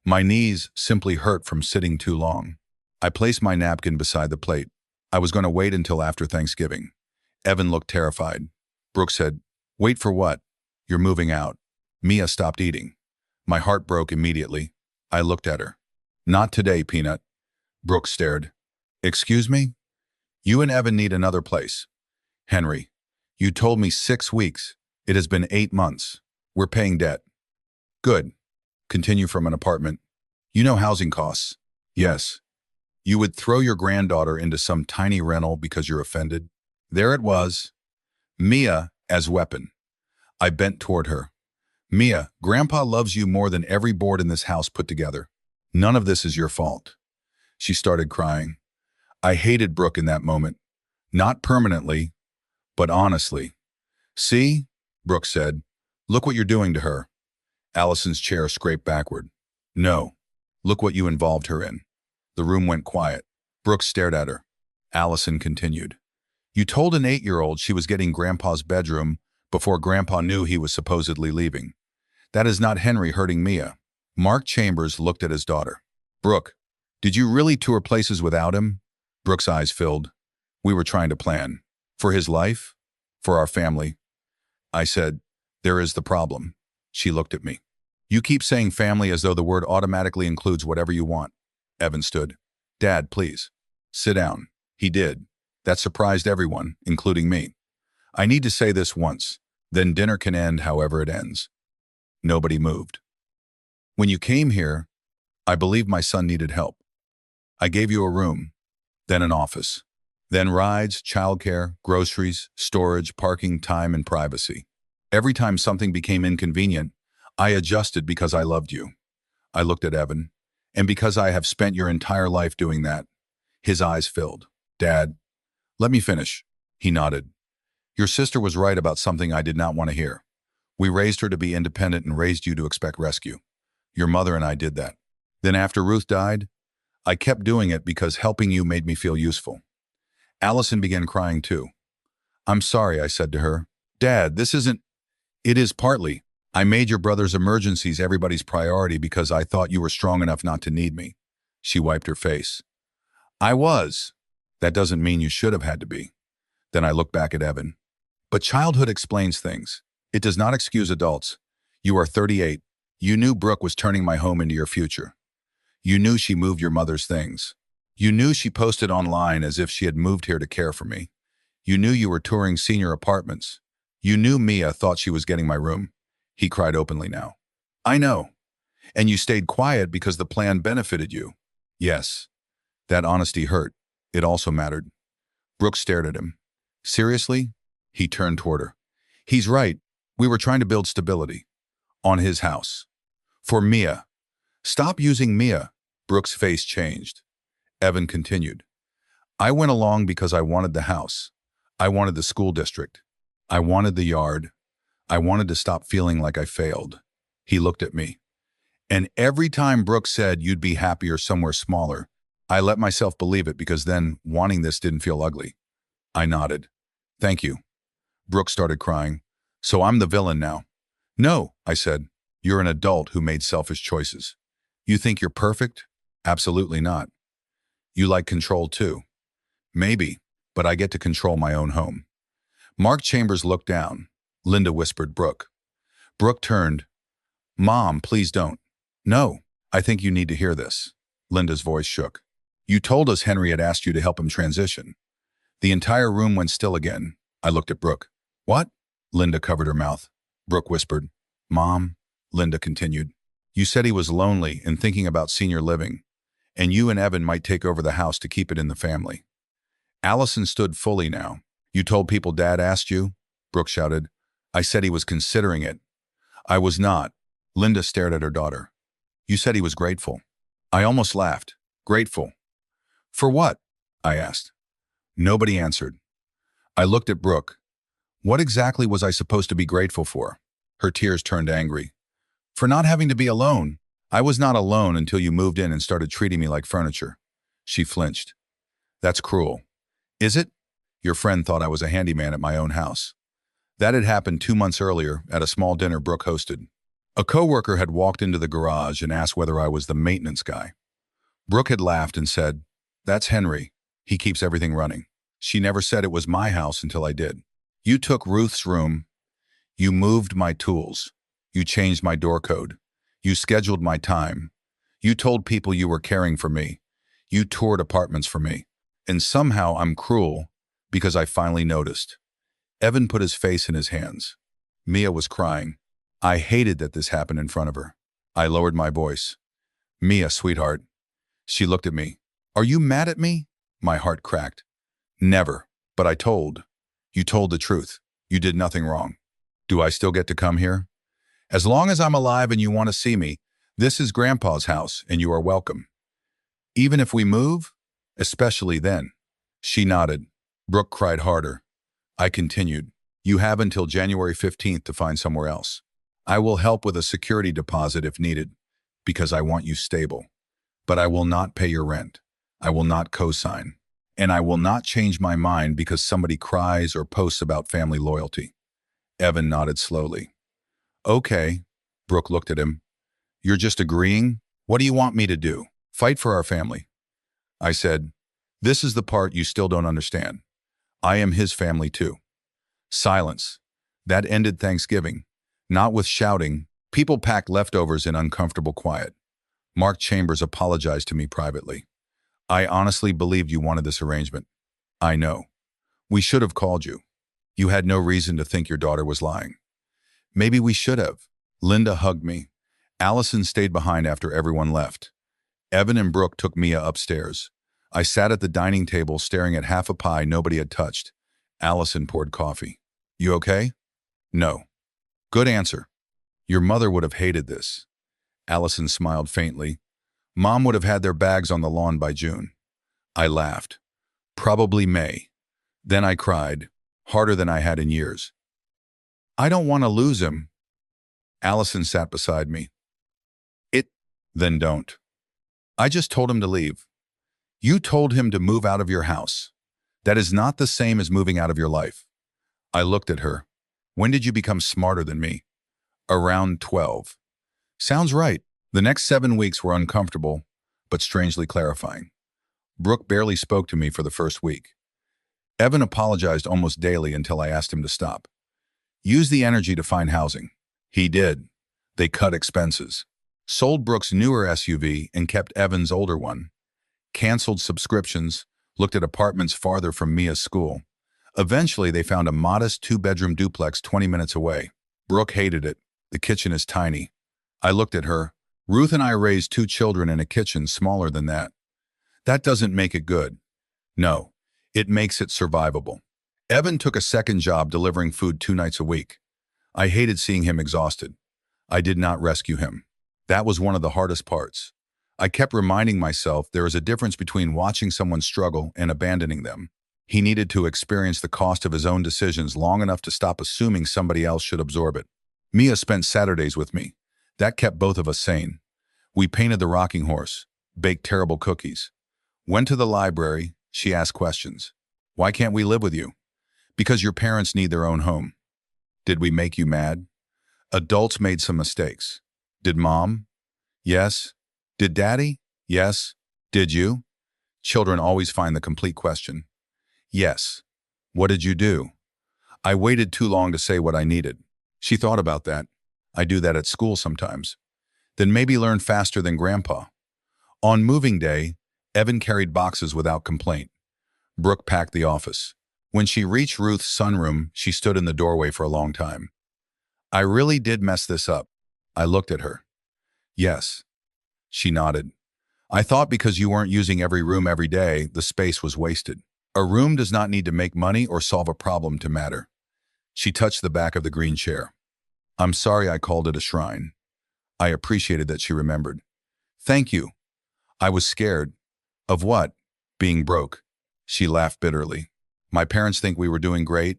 My knees simply hurt from sitting too long. I placed my napkin beside the plate. I was going to wait until after Thanksgiving. Evan looked terrified. Brooke said, "Wait for what? You're moving out." Mia stopped eating. My heart broke immediately. I looked at her. "Not today, Peanut." Brooke stared. "Excuse me?" "You and Evan need another place." "Henry, you told me 6 weeks. It has been 8 months. We're paying debt." "Good. Continue from an apartment. You know housing costs." "Yes." "You would throw your granddaughter into some tiny rental because you're offended." There it was. Mia as weapon. I bent toward her. Mia, Grandpa loves you more than every board in this house put together. None of this is your fault. She started crying. I hated Brooke in that moment. Not permanently, but honestly. See? Brooke said. Look what you're doing to her. Allison's chair scraped backward. No. Look what you involved her in. The room went quiet. Brooke stared at her. Allison continued. You told an 8-year-old she was getting Grandpa's bedroom before Grandpa knew he was supposedly leaving. That is not Henry hurting Mia. Mark Chambers looked at his daughter. Brooke, did you really tour places without him? Brooke's eyes filled. We were trying to plan. For his life? For our family? I said, there is the problem. She looked at me. You keep saying family as though the word automatically includes whatever you want. Evan stood. Dad, please. Sit down. He did. That surprised everyone, including me. I need to say this once. Then dinner can end however it ends. Nobody moved. When you came here, I believed my son needed help. I gave you a room, then an office, then rides, childcare, groceries, storage, parking, time, and privacy. Every time something became inconvenient, I adjusted because I loved you. I looked at Evan, and because I have spent your entire life doing that. His eyes filled. Dad, let me finish. He nodded. Your sister was right about something I did not want to hear. We raised her to be independent and raised you to expect rescue. Your mother and I did that. Then after Ruth died, I kept doing it because helping you made me feel useful. Allison began crying too. I'm sorry, I said to her. Dad, this isn't... It is partly. I made your brother's emergencies everybody's priority because I thought you were strong enough not to need me. She wiped her face. I was. That doesn't mean you should have had to be. Then I looked back at Evan. But childhood explains things. It does not excuse adults. You are 38. You knew Brooke was turning my home into your future. You knew she moved your mother's things. You knew she posted online as if she had moved here to care for me. You knew you were touring senior apartments. You knew Mia thought she was getting my room. He cried openly now. I know. And you stayed quiet because the plan benefited you. Yes. That honesty hurt. It also mattered. Brooke stared at him. Seriously? He turned toward her. He's right. We were trying to build stability. On his house. For Mia. Stop using Mia. Brooke's face changed. Evan continued. I went along because I wanted the house. I wanted the school district. I wanted the yard. I wanted to stop feeling like I failed. He looked at me. And every time Brooke said you'd be happier somewhere smaller, I let myself believe it because then wanting this didn't feel ugly. I nodded. Thank you. Brooke started crying. So I'm the villain now. No, I said. You're an adult who made selfish choices. You think you're perfect? Absolutely not. You like control too. Maybe, but I get to control my own home. Mark Chambers looked down. Linda whispered Brooke. Brooke turned. Mom, please don't. No, I think you need to hear this. Linda's voice shook. You told us Henry had asked you to help him transition. The entire room went still again. I looked at Brooke. What? Linda covered her mouth. Brooke whispered. Mom, Linda continued. You said he was lonely and thinking about senior living, and you and Evan might take over the house to keep it in the family. Allison stood fully now. You told people Dad asked you? Brooke shouted. I said he was considering it. I was not. Linda stared at her daughter. You said he was grateful. I almost laughed. Grateful. For what? I asked. Nobody answered. I looked at Brooke. What exactly was I supposed to be grateful for? Her tears turned angry. For not having to be alone. I was not alone until you moved in and started treating me like furniture. She flinched. That's cruel. Is it? Your friend thought I was a handyman at my own house. That had happened 2 months earlier at a small dinner Brooke hosted. A coworker had walked into the garage and asked whether I was the maintenance guy. Brooke had laughed and said, That's Henry. He keeps everything running. She never said it was my house until I did. You took Ruth's room. You moved my tools. You changed my door code. You scheduled my time. You told people you were caring for me. You toured apartments for me. And somehow I'm cruel because I finally noticed. Evan put his face in his hands. Mia was crying. I hated that this happened in front of her. I lowered my voice. Mia, sweetheart. She looked at me. Are you mad at me? My heart cracked. Never. But I told. You told the truth. You did nothing wrong. Do I still get to come here? As long as I'm alive and you want to see me, this is Grandpa's house and you are welcome. Even if we move? Especially then. She nodded. Brooke cried harder. I continued. You have until January 15th to find somewhere else. I will help with a security deposit if needed, because I want you stable. But I will not pay your rent. I will not co-sign. And I will not change my mind because somebody cries or posts about family loyalty. Evan nodded slowly. Okay. Brooke looked at him. You're just agreeing? What do you want me to do? Fight for our family. I said, this is the part you still don't understand. I am his family too. Silence. That ended Thanksgiving. Not with shouting. People packed leftovers in uncomfortable quiet. Mark Chambers apologized to me privately. I honestly believed you wanted this arrangement. I know. We should have called you. You had no reason to think your daughter was lying. Maybe we should have. Linda hugged me. Allison stayed behind after everyone left. Evan and Brooke took Mia upstairs. I sat at the dining table staring at half a pie nobody had touched. Allison poured coffee. You okay? No. Good answer. Your mother would have hated this. Allison smiled faintly. Mom would have had their bags on the lawn by June. I laughed. Probably May. Then I cried, harder than I had in years. I don't want to lose him. Allison sat beside me. Then don't. I just told him to leave. You told him to move out of your house. That is not the same as moving out of your life. I looked at her. When did you become smarter than me? Around 12. Sounds right. The next 7 weeks were uncomfortable, but strangely clarifying. Brooke barely spoke to me for the first week. Evan apologized almost daily until I asked him to stop. Use the energy to find housing. He did. They cut expenses. Sold Brooke's newer SUV and kept Evan's older one. Canceled subscriptions, looked at apartments farther from Mia's school. Eventually, they found a modest 2-bedroom duplex 20 minutes away. Brooke hated it. The kitchen is tiny. I looked at her. Ruth and I raised 2 children in a kitchen smaller than that. That doesn't make it good. No, it makes it survivable. Evan took a second job delivering food 2 nights a week. I hated seeing him exhausted. I did not rescue him. That was one of the hardest parts. I kept reminding myself there is a difference between watching someone struggle and abandoning them. He needed to experience the cost of his own decisions long enough to stop assuming somebody else should absorb it. Mia spent Saturdays with me. That kept both of us sane. We painted the rocking horse, baked terrible cookies. Went to the library, she asked questions. Why can't we live with you? Because your parents need their own home. Did we make you mad? Adults made some mistakes. Did Mom? Yes. Did Daddy? Yes. Did you? Children always find the complete question. Yes. What did you do? I waited too long to say what I needed. She thought about that. I do that at school sometimes. Then maybe learn faster than Grandpa. On moving day, Evan carried boxes without complaint. Brooke packed the office. When she reached Ruth's sunroom, she stood in the doorway for a long time. I really did mess this up. I looked at her. Yes. She nodded. I thought because you weren't using every room every day, the space was wasted. A room does not need to make money or solve a problem to matter. She touched the back of the green chair. I'm sorry I called it a shrine. I appreciated that she remembered. Thank you. I was scared. Of what? Being broke. She laughed bitterly. My parents think we were doing great.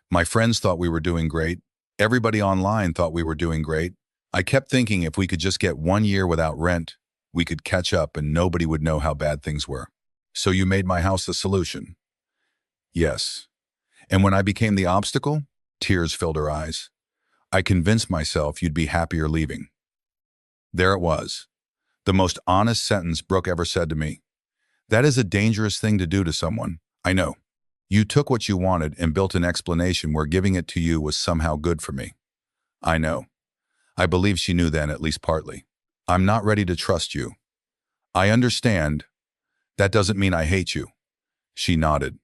My friends thought we were doing great. Everybody online thought we were doing great. I kept thinking if we could just get 1 year without rent, we could catch up and nobody would know how bad things were. So you made my house the solution? Yes. And when I became the obstacle, tears filled her eyes. I convinced myself you'd be happier leaving. There it was. The most honest sentence Brooke ever said to me. That is a dangerous thing to do to someone. I know. You took what you wanted and built an explanation where giving it to you was somehow good for me. I know. I believe she knew then, at least partly. I'm not ready to trust you. I understand. That doesn't mean I hate you. She nodded.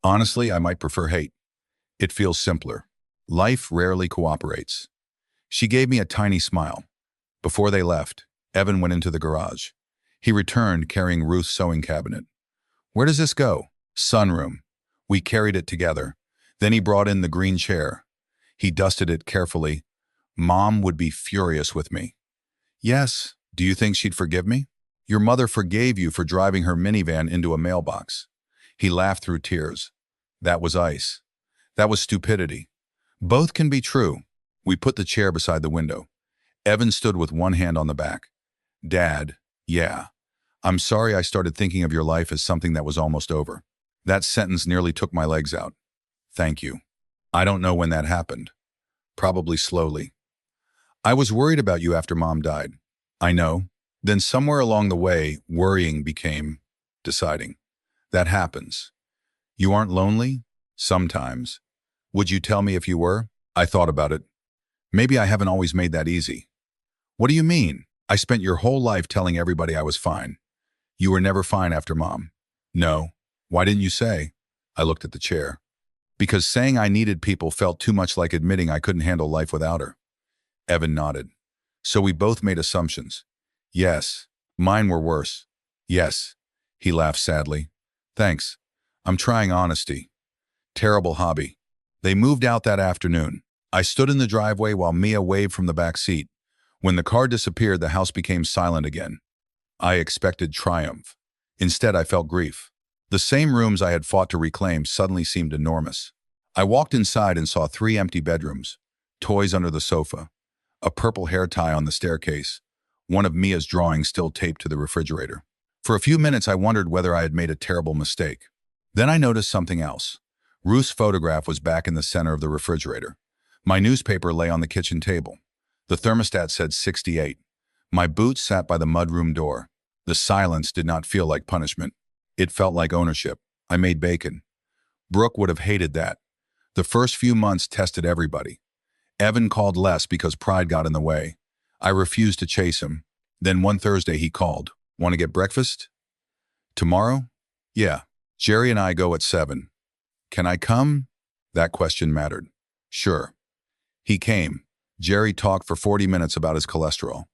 Honestly, I might prefer hate. It feels simpler. Life rarely cooperates. She gave me a tiny smile. Before they left, Evan went into the garage. He returned carrying Ruth's sewing cabinet. Where does this go? Sunroom. We carried it together. Then he brought in the green chair. He dusted it carefully. Mom would be furious with me. Yes, do you think she'd forgive me? Your mother forgave you for driving her minivan into a mailbox. He laughed through tears. That was ice. That was stupidity. Both can be true. We put the chair beside the window. Evan stood with one hand on the back. Dad, yeah. I'm sorry I started thinking of your life as something that was almost over. That sentence nearly took my legs out. Thank you. I don't know when that happened. Probably slowly. I was worried about you after Mom died. I know. Then somewhere along the way, worrying became deciding. That happens. You aren't lonely? Sometimes. Would you tell me if you were? I thought about it. Maybe I haven't always made that easy. What do you mean? I spent your whole life telling everybody I was fine. You were never fine after Mom. No. Why didn't you say? I looked at the chair. Because saying I needed people felt too much like admitting I couldn't handle life without her. Evan nodded. So we both made assumptions. Yes. Mine were worse. Yes. He laughed sadly. Thanks. I'm trying honesty. Terrible hobby. They moved out that afternoon. I stood in the driveway while Mia waved from the back seat. When the car disappeared, the house became silent again. I expected triumph. Instead, I felt grief. The same rooms I had fought to reclaim suddenly seemed enormous. I walked inside and saw 3 empty bedrooms, toys under the sofa, a purple hair tie on the staircase, one of Mia's drawings still taped to the refrigerator. For a few minutes, I wondered whether I had made a terrible mistake. Then I noticed something else. Ruth's photograph was back in the center of the refrigerator. My newspaper lay on the kitchen table. The thermostat said 68. My boots sat by the mudroom door. The silence did not feel like punishment. It felt like ownership. I made bacon. Brooke would have hated that. The first few months tested everybody. Evan called less because pride got in the way. I refused to chase him. Then one Thursday he called. Want to get breakfast? Tomorrow? Yeah. Jerry and I go at 7. Can I come? That question mattered. Sure. He came. Jerry talked for 40 minutes about his cholesterol.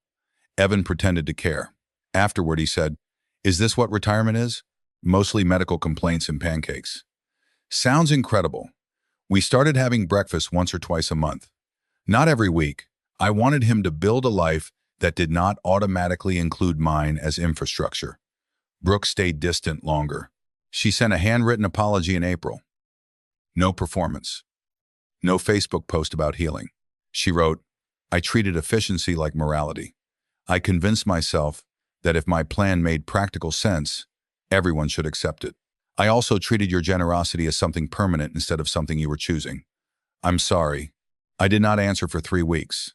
Evan pretended to care. Afterward, he said, "Is this what retirement is? Mostly medical complaints and pancakes." Sounds incredible. We started having breakfast once or twice a month. Not every week. I wanted him to build a life that did not automatically include mine as infrastructure. Brooke stayed distant longer. She sent a handwritten apology in April. No performance. No Facebook post about healing. She wrote, "I treated efficiency like morality. I convinced myself that if my plan made practical sense, everyone should accept it. I also treated your generosity as something permanent instead of something you were choosing. I'm sorry. I did not answer for 3 weeks.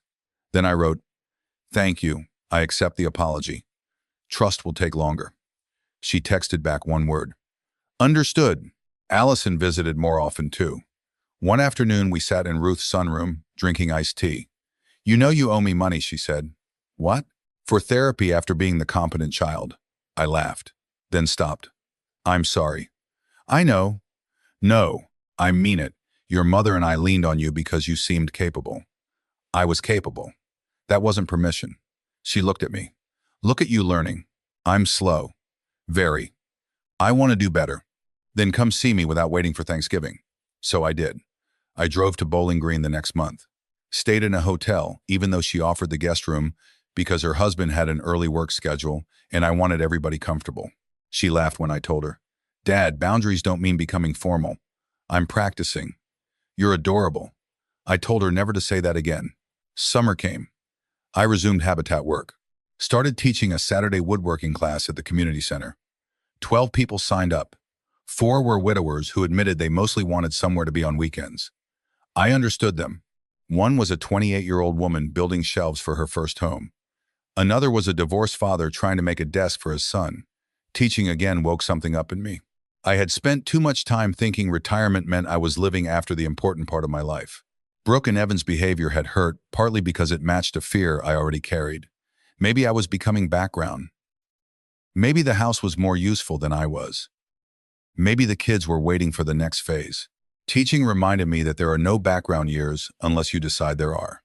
Then I wrote, thank you. I accept the apology. Trust will take longer." She texted back one word. Understood. Allison visited more often too. One afternoon, we sat in Ruth's sunroom, drinking iced tea. "You know you owe me money," she said. "What?" "For therapy after being the competent child." I laughed, then stopped. "I'm sorry." "I know." "No, I mean it. Your mother and I leaned on you because you seemed capable." I was capable. That wasn't permission. She looked at me. "Look at you learning." "I'm slow." "Very." "I want to do better." "Then come see me without waiting for Thanksgiving." So I did. I drove to Bowling Green the next month. Stayed in a hotel, even though she offered the guest room, because her husband had an early work schedule and I wanted everybody comfortable. She laughed when I told her, "Dad, boundaries don't mean becoming formal. I'm practicing." "You're adorable." I told her never to say that again. Summer came. I resumed habitat work. Started teaching a Saturday woodworking class at the community center. 12 people signed up. 4 were widowers who admitted they mostly wanted somewhere to be on weekends. I understood them. One was a 28-year-old woman building shelves for her first home. Another was a divorced father trying to make a desk for his son. Teaching again woke something up in me. I had spent too much time thinking retirement meant I was living after the important part of my life. Brooke and Evan's behavior had hurt, partly because it matched a fear I already carried. Maybe I was becoming background. Maybe the house was more useful than I was. Maybe the kids were waiting for the next phase. Teaching reminded me that there are no background years unless you decide there are.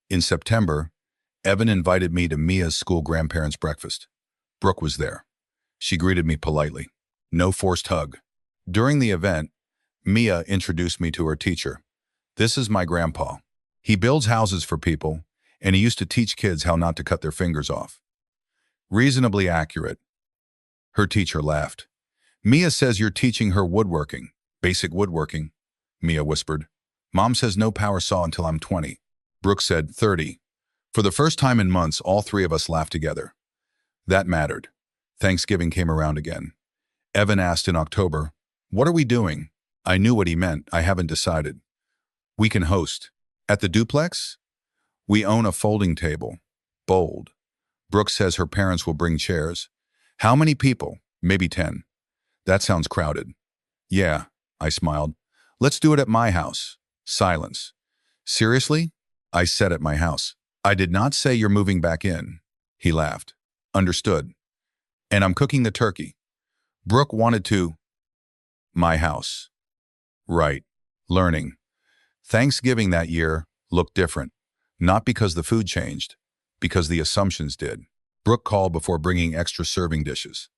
In September, Evan invited me to Mia's school grandparents' breakfast. Brooke was there. She greeted me politely. No forced hug. During the event, Mia introduced me to her teacher. "This is my grandpa." He builds houses for people, and he used to teach kids how not to cut their fingers off. Reasonably accurate. Her teacher laughed. Mia says you're teaching her woodworking. Basic woodworking, Mia whispered. Mom says no power saw until I'm 20. Brooke said 30. For the first time in months, all three of us laughed together. That mattered. Thanksgiving came around again. Evan asked in October, "What are we doing?" I knew what he meant. I haven't decided. We can host. At the duplex? We own a folding table. Bold. Brooke says her parents will bring chairs. How many people? Maybe 10. That sounds crowded. Yeah, I smiled. Let's do it at my house. Silence. Seriously? I said at my house. I did not say you're moving back in. He laughed. Understood. And I'm cooking the turkey. Brooke wanted to. My house. Right. Learning. Thanksgiving that year looked different. Not because the food changed, because the assumptions did. Brooke called before bringing extra serving dishes.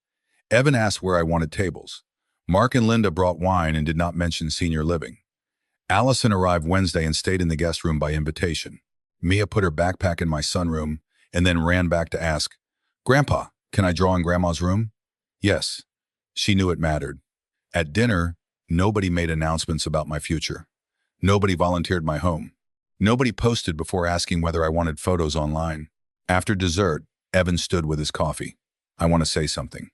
Evan asked where I wanted tables. Mark and Linda brought wine and did not mention senior living. Allison arrived Wednesday and stayed in the guest room by invitation. Mia put her backpack in my sunroom and then ran back to ask, Grandpa, can I draw in Grandma's room? Yes. She knew it mattered. At dinner, nobody made announcements about my future. Nobody volunteered my home. Nobody posted before asking whether I wanted photos online. After dessert, Evan stood with his coffee. I want to say something.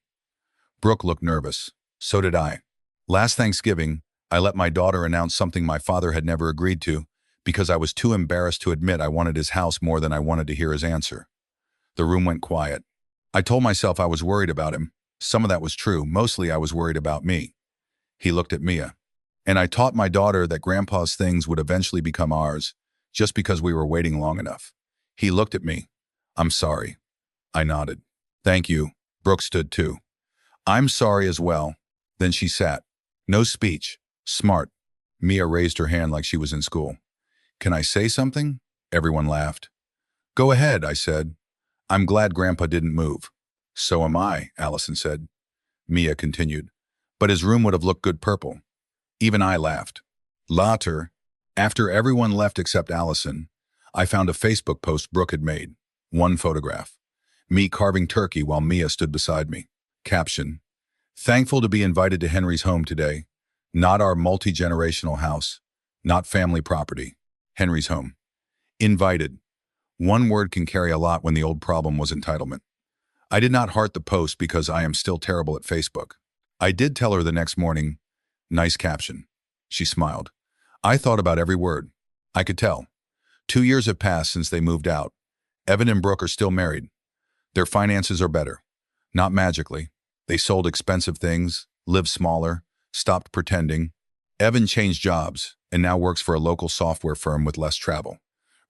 Brooke looked nervous. So did I. Last Thanksgiving, I let my daughter announce something my father had never agreed to because I was too embarrassed to admit I wanted his house more than I wanted to hear his answer. The room went quiet. I told myself I was worried about him. Some of that was true. Mostly I was worried about me. He looked at Mia. And I taught my daughter that Grandpa's things would eventually become ours, just because we were waiting long enough. He looked at me. I'm sorry. I nodded. Thank you. Brooke stood too. I'm sorry as well. Then she sat. No speech. Smart. Mia raised her hand like she was in school. Can I say something? Everyone laughed. Go ahead, I said. I'm glad Grandpa didn't move. So am I, Allison said. Mia continued. But his room would have looked good purple. Even I laughed. Later, after everyone left except Allison, I found a Facebook post Brooke had made. One photograph. Me carving turkey while Mia stood beside me. Caption. Thankful to be invited to Henry's home today. Not our multi-generational house. Not family property. Henry's home. Invited. One word can carry a lot when the old problem was entitlement. I did not heart the post because I am still terrible at Facebook. I did tell her the next morning, nice caption. She smiled. I thought about every word. I could tell. 2 years have passed since they moved out. Evan and Brooke are still married. Their finances are better. Not magically. They sold expensive things, lived smaller, stopped pretending. Evan changed jobs and now works for a local software firm with less travel.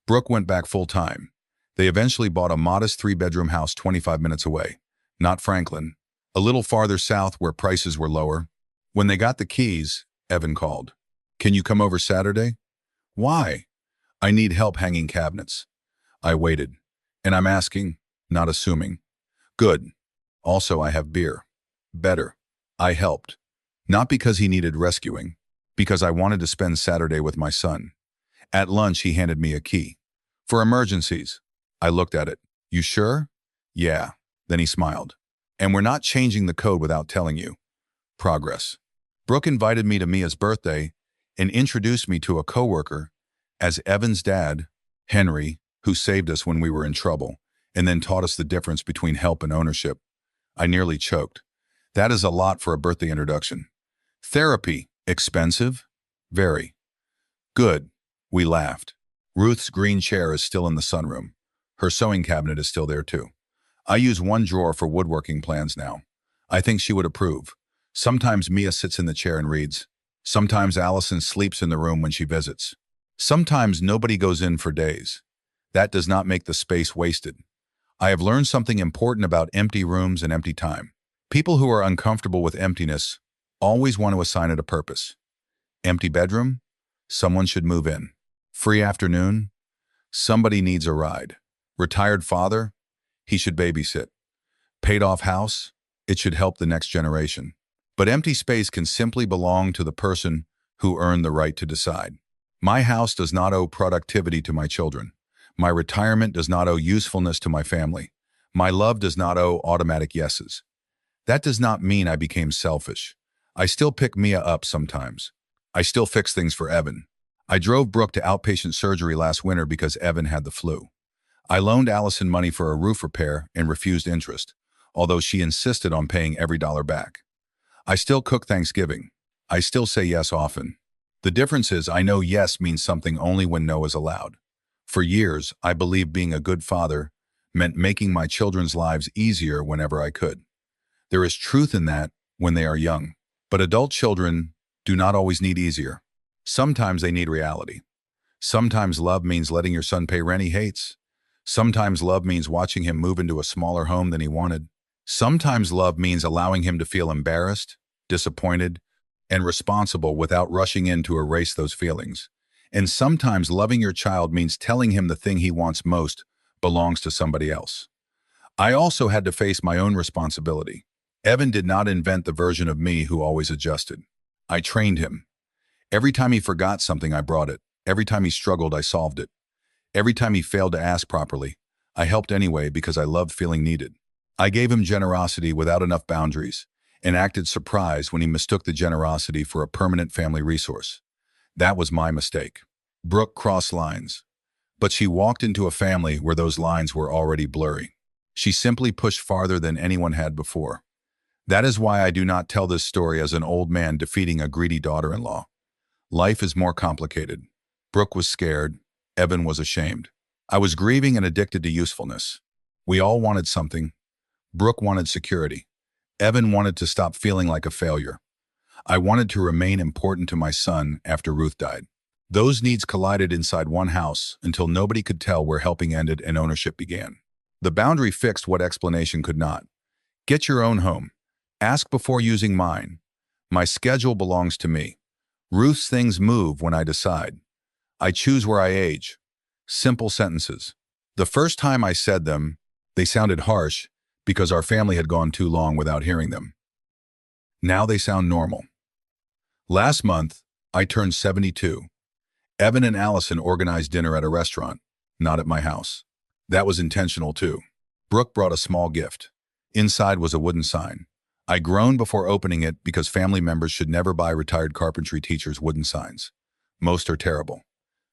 Brooke went back full-time. They eventually bought a modest 3-bedroom house 25 minutes away. Not Franklin. A little farther south where prices were lower. When they got the keys, Evan called. Can you come over Saturday? Why? I need help hanging cabinets. I waited. And I'm asking, not assuming. Good. Also, I have beer. Better. I helped. Not because he needed rescuing. Because I wanted to spend Saturday with my son. At lunch, he handed me a key. For emergencies. I looked at it. You sure? Yeah. Then he smiled. And we're not changing the code without telling you. Progress. Brooke invited me to Mia's birthday and introduced me to a coworker as Evan's dad, Henry, who saved us when we were in trouble, and then taught us the difference between help and ownership. I nearly choked. That is a lot for a birthday introduction. Therapy. Expensive? Very. Good. We laughed. Ruth's green chair is still in the sunroom. Her sewing cabinet is still there too. I use one drawer for woodworking plans now. I think she would approve. Sometimes Mia sits in the chair and reads. Sometimes Allison sleeps in the room when she visits. Sometimes nobody goes in for days. That does not make the space wasted. I have learned something important about empty rooms and empty time. People who are uncomfortable with emptiness always want to assign it a purpose. Empty bedroom? Someone should move in. Free afternoon? Somebody needs a ride. Retired father? He should babysit. Paid off house? It should help the next generation. But empty space can simply belong to the person who earned the right to decide. My house does not owe productivity to my children. My retirement does not owe usefulness to my family. My love does not owe automatic yeses. That does not mean I became selfish. I still pick Mia up sometimes. I still fix things for Evan. I drove Brooke to outpatient surgery last winter because Evan had the flu. I loaned Allison money for a roof repair and refused interest, although she insisted on paying every dollar back. I still cook Thanksgiving. I still say yes often. The difference is I know yes means something only when no is allowed. For years, I believed being a good father meant making my children's lives easier whenever I could. There is truth in that when they are young. But adult children do not always need easier. Sometimes they need reality. Sometimes love means letting your son pay rent he hates. Sometimes love means watching him move into a smaller home than he wanted. Sometimes love means allowing him to feel embarrassed, disappointed, and responsible without rushing in to erase those feelings. And sometimes loving your child means telling him the thing he wants most belongs to somebody else. I also had to face my own responsibility. Evan did not invent the version of me who always adjusted. I trained him. Every time he forgot something, I brought it. Every time he struggled, I solved it. Every time he failed to ask properly, I helped anyway because I loved feeling needed. I gave him generosity without enough boundaries and acted surprised when he mistook the generosity for a permanent family resource. That was my mistake. Brooke crossed lines, but she walked into a family where those lines were already blurry. She simply pushed farther than anyone had before. That is why I do not tell this story as an old man defeating a greedy daughter-in-law. Life is more complicated. Brooke was scared. Evan was ashamed. I was grieving and addicted to usefulness. We all wanted something. Brooke wanted security. Evan wanted to stop feeling like a failure. I wanted to remain important to my son after Ruth died. Those needs collided inside one house until nobody could tell where helping ended and ownership began. The boundary fixed what explanation could not. Get your own home. Ask before using mine. My schedule belongs to me. Ruth's things move when I decide. I choose where I age. Simple sentences. The first time I said them, they sounded harsh because our family had gone too long without hearing them. Now they sound normal. Last month, I turned 72. Evan and Allison organized dinner at a restaurant, not at my house. That was intentional too. Brooke brought a small gift. Inside was a wooden sign. I groaned before opening it because family members should never buy retired carpentry teachers' wooden signs. Most are terrible.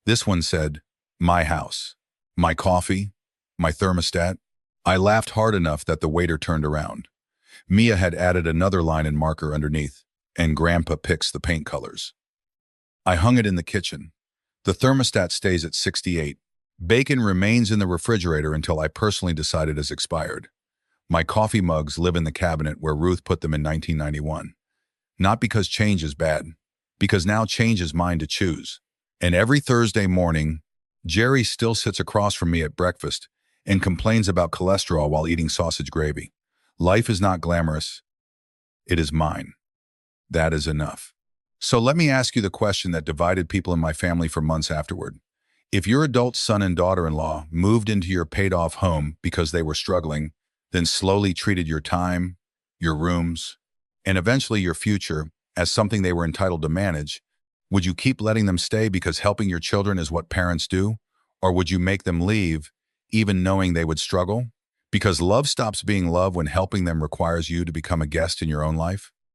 This one said, "My house, my coffee, my thermostat." I laughed hard enough that the waiter turned around. Mia had added another line in marker underneath, "And Grandpa picks the paint colors." I hung it in the kitchen. The thermostat stays at 68. Bacon remains in the refrigerator until I personally decide it is expired. My coffee mugs live in the cabinet where Ruth put them in 1991. Not because change is bad, because now change is mine to choose. And every Thursday morning, Jerry still sits across from me at breakfast and complains about cholesterol while eating sausage gravy. Life is not glamorous. It is mine. That is enough. So let me ask you the question that divided people in my family for months afterward. If your adult son and daughter-in-law moved into your paid-off home because they were struggling, then slowly treated your time, your rooms, and eventually your future as something they were entitled to manage, would you keep letting them stay because helping your children is what parents do? Or would you make them leave, even knowing they would struggle? Because love stops being love when helping them requires you to become a guest in your own life?